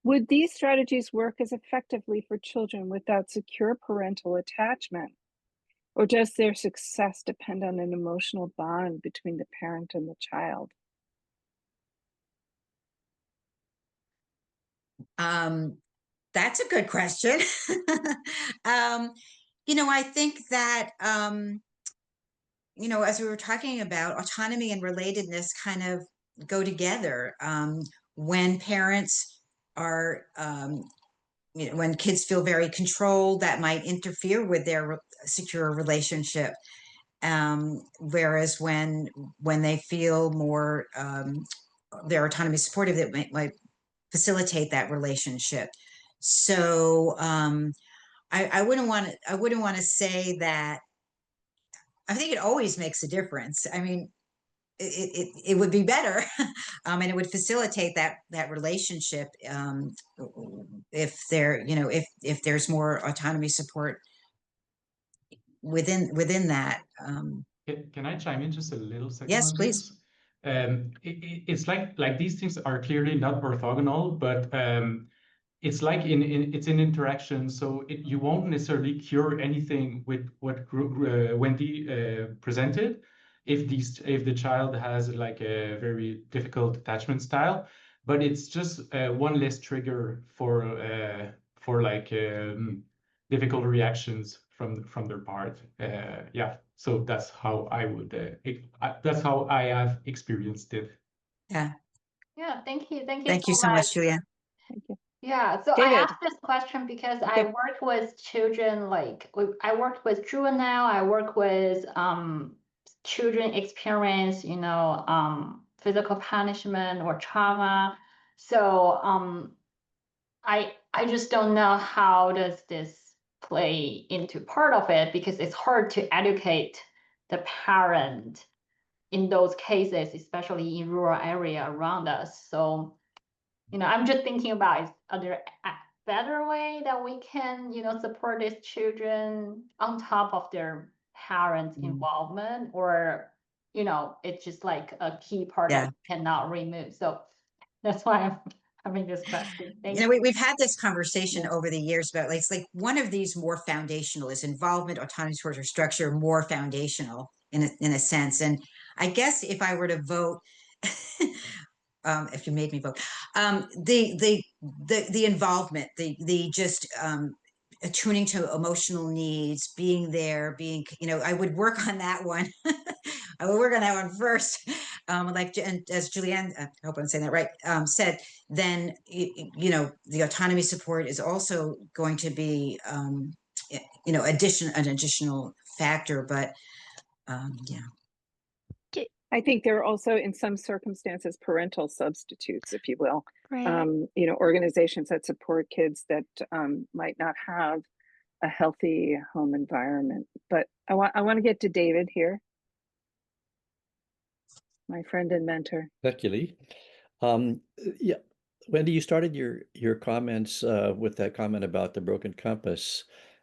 Would these strategies work as effectively for children without secure parental attachment? Or does their success depend on an emotional bond between the parent and the child? That's a good question. I think that, as we were talking about, autonomy and relatedness kind of go together. When parents are, when kids feel very controlled, that might interfere with their secure relationship. Whereas when they feel more, their autonomy supportive, that might facilitate that relationship. So I wouldn't want to say that. I think it always makes a difference. I mean, it would be better, and it would facilitate that relationship, if if there's more autonomy support within that. Can I chime in just a little second? Yes, on please. This? It's like these things are clearly not orthogonal, but it's like it's an interaction. So you won't necessarily cure anything with what Wendy presented if the child has like a very difficult attachment style, but it's just one less trigger for like difficult reactions from their part. Yeah, so that's how I would that's how I have experienced it. Yeah. Yeah, thank you Thank you so much, Julia. Thank you. Yeah, so David. I asked this question because I work with children, like I worked with juvenile, I work with children experience, physical punishment or trauma. So I just don't know how does this play into part of it, because it's hard to educate the parent in those cases, especially in rural area around us. So, I'm just thinking about, are there a better way that we can, support these children on top of their parents' involvement, or, it's just like a key part that you cannot remove. So that's why I'm having this question. Thank you. We've had this conversation over the years about, like, it's like one of these more foundational is involvement, autonomy, towards or structure, more foundational in a sense. And I guess if I were to vote, if you made me vote, the involvement, the just attuning to emotional needs, being there, I would work on that one. we're going to have one first, like, and as Julianne, I hope I'm saying that right, said, then, you know, the autonomy support is also going to be, you know, an additional factor, but yeah. I think there are also, in some circumstances, parental substitutes, if you will. Right. You know, organizations that support kids that might not have a healthy home environment. But I want to get to David here, my friend and mentor. Speculate. Yeah, Wendy, you started your comments with that comment about the broken compass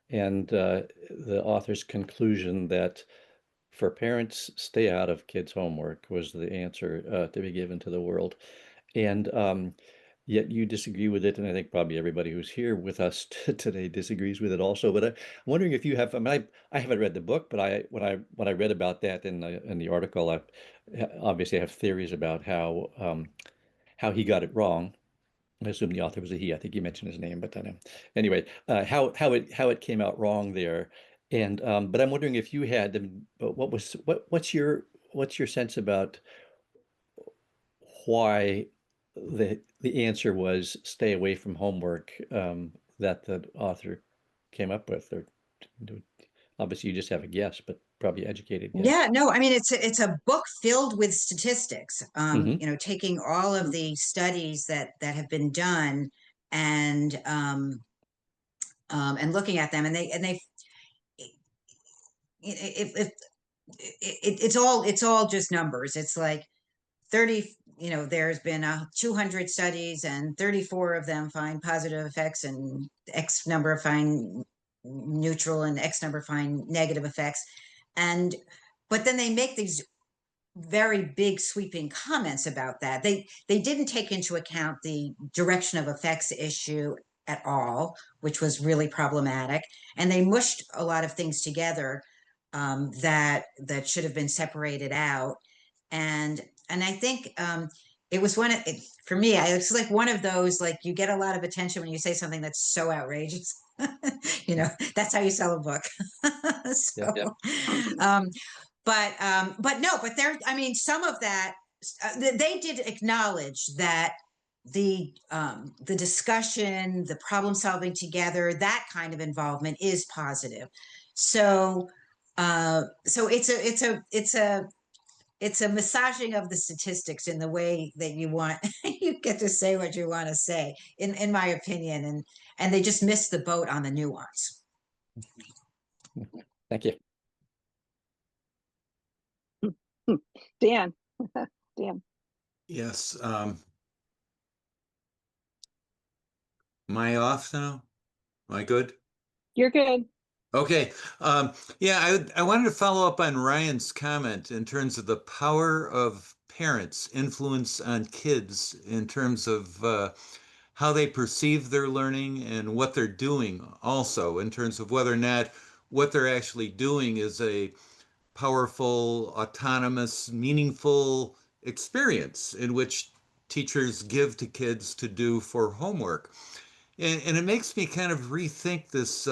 and the author's conclusion that for parents, stay out of kids' homework was the answer to be given to the world. And yet you disagree with it, and I think probably everybody who's here with us today disagrees with it also. But I'm wondering if you have. I mean, I haven't read the book, but when I read about that in the article, I obviously have theories about how he got it wrong. I assume the author was a he. I think you mentioned his name, but anyway, how it came out wrong there. And but I'm wondering if you had what's your sense about why the answer was stay away from homework that the author came up with, or obviously you just have a guess, but probably educated guess. Yeah, no, I mean, it's a book filled with statistics, Mm-hmm. you know, taking all of the studies that have been done and looking at them, and they if it's all just numbers. It's like 30, you know, there's been 200 studies and 34 of them find positive effects and X number find neutral and X number find negative effects. And but then they make these very big sweeping comments about that. They didn't take into account the direction of effects issue at all, which was really problematic. And they mushed a lot of things together that should have been separated out. And I think it was for me. It's like one of those, like, you get a lot of attention when you say something that's so outrageous. You know, that's how you sell a book. So, but no, but there, I mean, some of that they did acknowledge that the discussion, the problem solving together, that kind of involvement is positive. So so it's a massaging of the statistics in the way that you want. You get to say what you want to say, in my opinion, and they just missed the boat on the nuance. Thank you. Dan. Dan. Yes. Am I off now? Am I good? You're good. Okay. Yeah, I wanted to follow up on Ryan's comment in terms of the power of parents' influence on kids in terms of how they perceive their learning and what they're doing also in terms of whether or not what they're actually doing is a powerful, autonomous, meaningful experience in which teachers give to kids to do for homework. And it makes me kind of rethink this,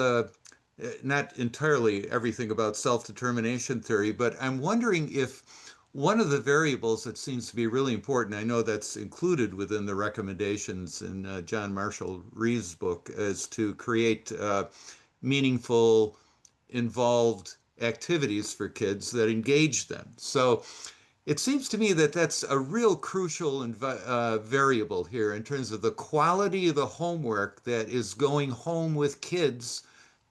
not entirely everything about self-determination theory, but I'm wondering if one of the variables that seems to be really important, I know that's included within the recommendations in John Marshall Reeves' book, is to create meaningful, involved activities for kids that engage them. So it seems to me that that's a real crucial variable here in terms of the quality of the homework that is going home with kids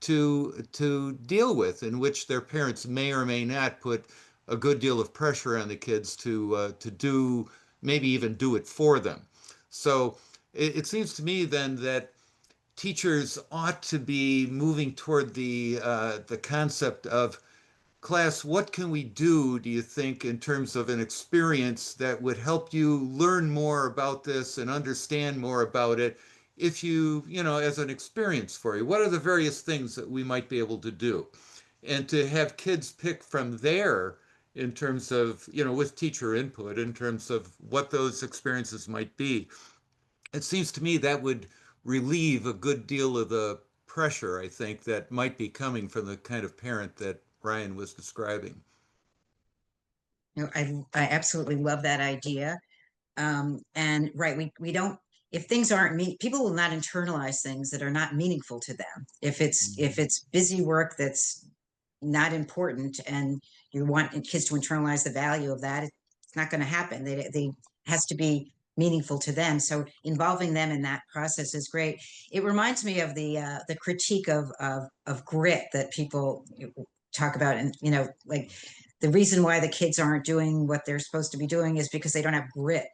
to deal with, in which their parents may or may not put a good deal of pressure on the kids to do, maybe even do it for them. So it seems to me then that teachers ought to be moving toward the concept of, class, what can we do, do you think, in terms of an experience that would help you learn more about this and understand more about it, if you know, as an experience for you? What are the various things that we might be able to do? And to have kids pick from there in terms of, you know, with teacher input, in terms of what those experiences might be. It seems to me that would relieve a good deal of the pressure, I think, that might be coming from the kind of parent that Ryan was describing. I absolutely love that idea. And right, we don't, if things aren't people will not internalize things that are not meaningful to them. If it's busy work that's not important, and you want kids to internalize the value of that, it's not going to happen. They has to be meaningful to them. So involving them in that process is great. It reminds me of the critique of grit that people talk about, and like the reason why the kids aren't doing what they're supposed to be doing is because they don't have grit.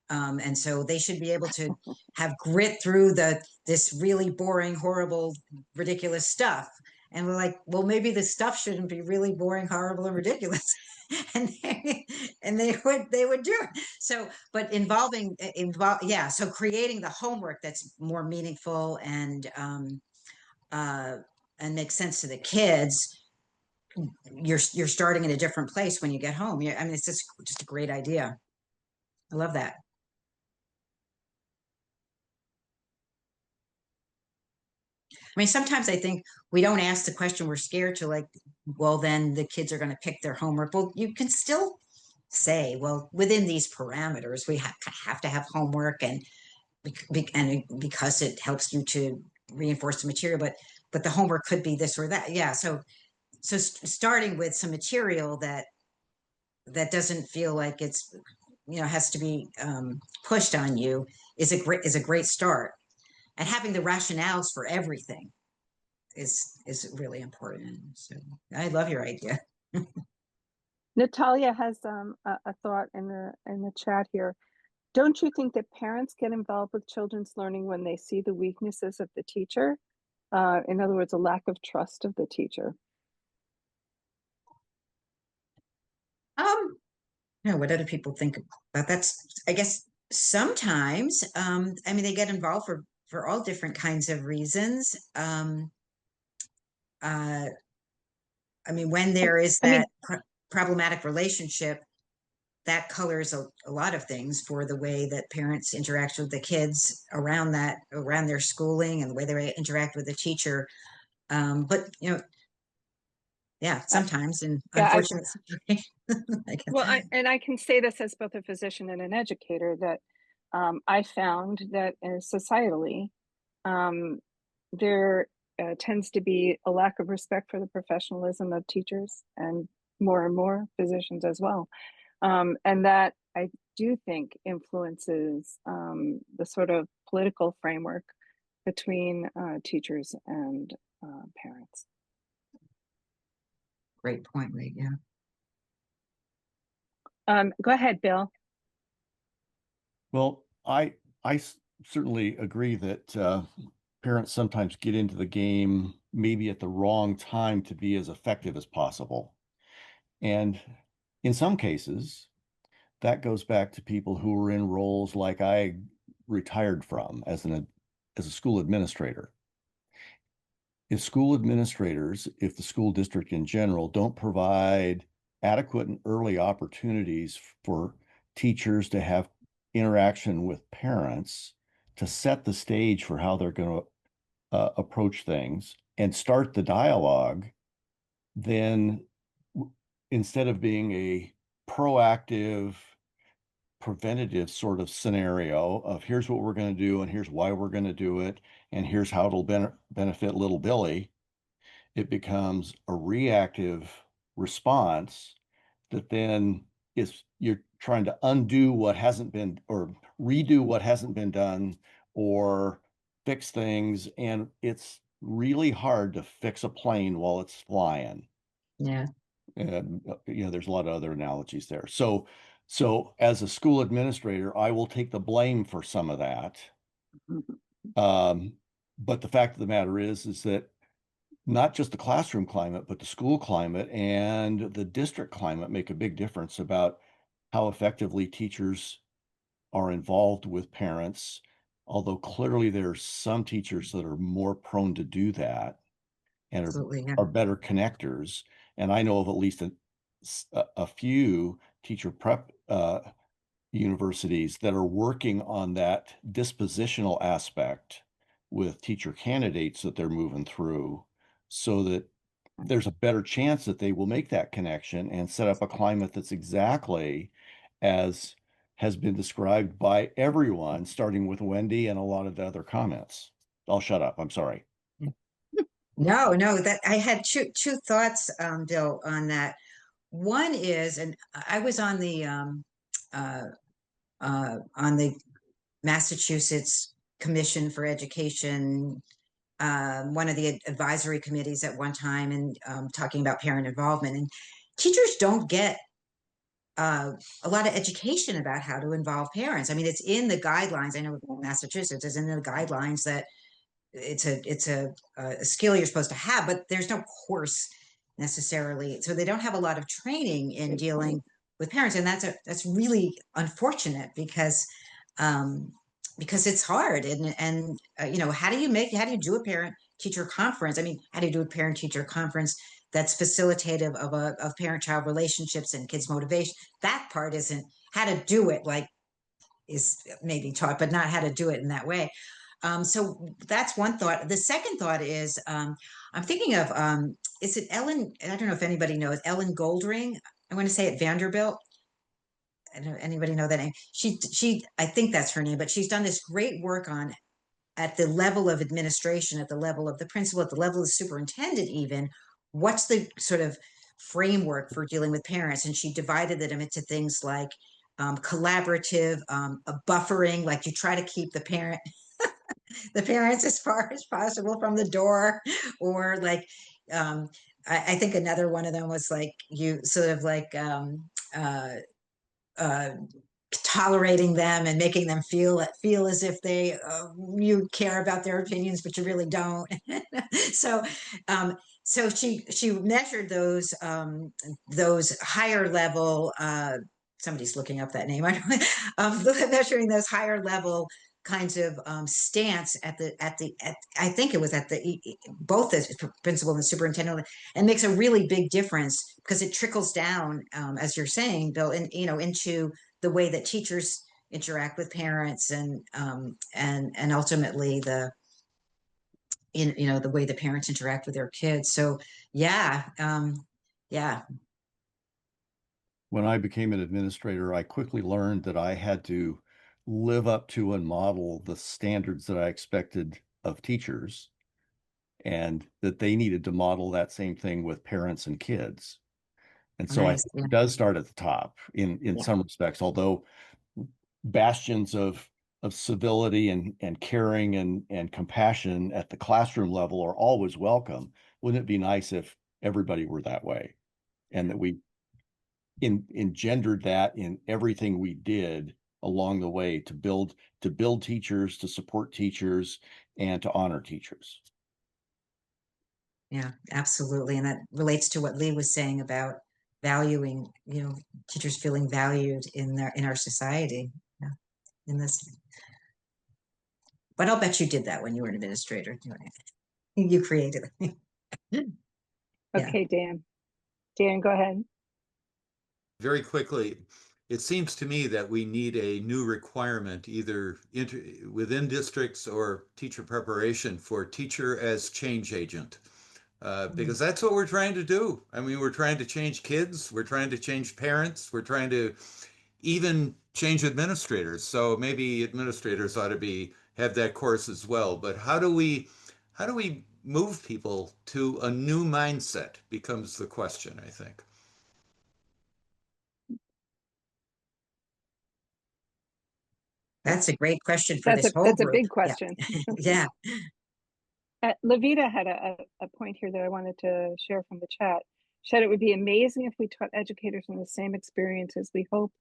And so they should be able to have grit through this really boring, horrible, ridiculous stuff. And we're like, well, maybe the stuff shouldn't be really boring, horrible, and ridiculous. and they would do it. So, but yeah. So creating the homework that's more meaningful and makes sense to the kids. You're starting in a different place when you get home. I mean, it's just a great idea. I love that. I mean, sometimes I think we don't ask the question. We're scared to, like, well, then the kids are going to pick their homework. Well, you can still say, well, within these parameters, we have to have homework, and because it helps you to reinforce the material, but the homework could be this or that. Yeah. So starting with some material that doesn't feel like it's, has to be pushed on you is a great start. And having the rationales for everything is really important. So I love your idea. Natalia has a thought in the chat here. Don't you think that parents get involved with children's learning when they see the weaknesses of the teacher? In other words, a lack of trust of the teacher. What other people think about that? I guess sometimes, I mean, they get involved for all different kinds of reasons. I mean, when there is that problematic relationship, that colors a lot of things for the way that parents interact with the kids around their schooling, and the way they interact with the teacher. But yeah, sometimes, and unfortunately, well, I can say this as both a physician and an educator, that I found that societally, there tends to be a lack of respect for the professionalism of teachers, and more physicians as well. And that, I do think, influences the sort of political framework between teachers and parents. Great point, Lee. Yeah. Go ahead, Bill. Well, I certainly agree that parents sometimes get into the game maybe at the wrong time to be as effective as possible. And in some cases, that goes back to people who were in roles like I retired from as a school administrator. If school administrators, if the school district in general, don't provide adequate and early opportunities for teachers to have interaction with parents, to set the stage for how they're going to approach things and start the dialogue, then instead of being a proactive, preventative sort of scenario of here's what we're going to do and here's why we're going to do it and here's how it'll benefit little Billy, it becomes a reactive response that then you're trying to undo what hasn't been, or redo what hasn't been done, or fix things, and it's really hard to fix a plane while it's flying. Yeah. And there's a lot of other analogies there. So as a school administrator, I will take the blame for some of that. But the fact of the matter is that not just the classroom climate, but the school climate and the district climate make a big difference about how effectively teachers are involved with parents. Although clearly there's some teachers that are more prone to do that and are better connectors. And I know of at least a few teacher prep universities that are working on that dispositional aspect with teacher candidates that they're moving through, so that there's a better chance that they will make that connection and set up a climate that's exactly as has been described by everyone, starting with Wendy and a lot of the other comments. I'll shut up. I'm sorry. No, that I had two thoughts, Bill, on that. One is, and I was on the Massachusetts Commission for Education, one of the advisory committees at one time, and talking about parent involvement. And teachers don't get a lot of education about how to involve parents. I mean, it's in the guidelines. I know Massachusetts is in the guidelines that it's a skill you're supposed to have, but there's no course necessarily. So they don't have a lot of training in dealing with parents, and that's really unfortunate because it's hard. And how do you do a parent teacher conference? I mean, how do you do a parent teacher conference that's facilitative of parent child relationships and kids motivation? That part isn't. How to do it is maybe taught, but not how to do it in that way. So that's one thought. The second thought is I'm thinking of is it Ellen? I don't know if anybody knows Ellen Goldring. I want to say at Vanderbilt. I don't know, anybody know that name? She I think that's her name, but she's done this great work on at the level of administration, at the level of the principal, at the level of the superintendent, even what's the sort of framework for dealing with parents. And she divided them into things like collaborative, buffering, like you try to keep the parents as far as possible from the door, or like I think another one of them was like you sort of like tolerating them and making them feel as if they you care about their opinions, but you really don't. so so she measured those higher level somebody's looking up that name. I don't measuring those higher level kinds of stance at I think it was at both the principal and the superintendent, and makes a really big difference because it trickles down, as you're saying, Bill, into the way that teachers interact with parents, and ultimately the way the parents interact with their kids. So yeah. When I became an administrator, I quickly learned that I had to live up to and model the standards that I expected of teachers, and that they needed to model that same thing with parents and kids. And so Nice. I think it does start at the top in some respects, although bastions of civility and caring and compassion at the classroom level are always welcome. Wouldn't it be nice if everybody were that way, and that we engendered that in everything we did along the way to build teachers, to support teachers, and to honor teachers? Yeah, absolutely. And that relates to what Lee was saying about valuing, teachers feeling valued in our society. Yeah, in this. But I'll bet you did that when you were an administrator. You created it. Okay, Dan. Dan, go ahead. Very quickly, it seems to me that we need a new requirement, either within districts or teacher preparation, for teacher as change agent. Because that's what we're trying to do. I mean, we're trying to change kids, we're trying to change parents, we're trying to even change administrators. So maybe administrators ought to have that course as well. But how do we move people to a new mindset becomes the question, I think. That's a great question for this whole That's group. a big question. Yeah. Levita had a point here that I wanted to share from the chat. She said it would be amazing if we taught educators in the same experiences we hope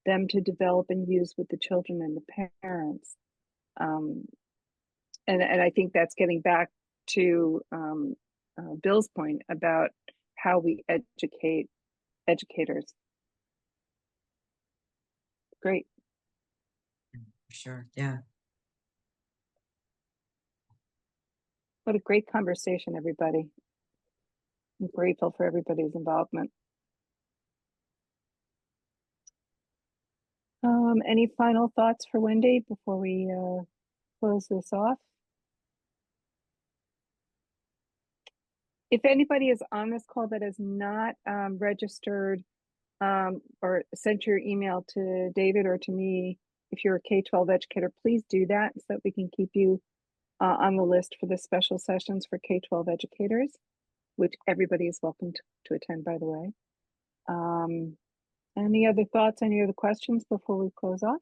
them to develop and use with the children and the parents. And I think that's getting back to Bill's point about how we educate educators. Great. Sure. Yeah. What a great conversation, everybody. I'm grateful for everybody's involvement. Any final thoughts for Wendy before we close this off? If anybody is on this call that has not registered or sent your email to David or to me, if you're a K-12 educator, please do that so that we can keep you on the list for the special sessions for K-12 educators, which everybody is welcome to attend, by the way. Any other thoughts, any other questions before we close off?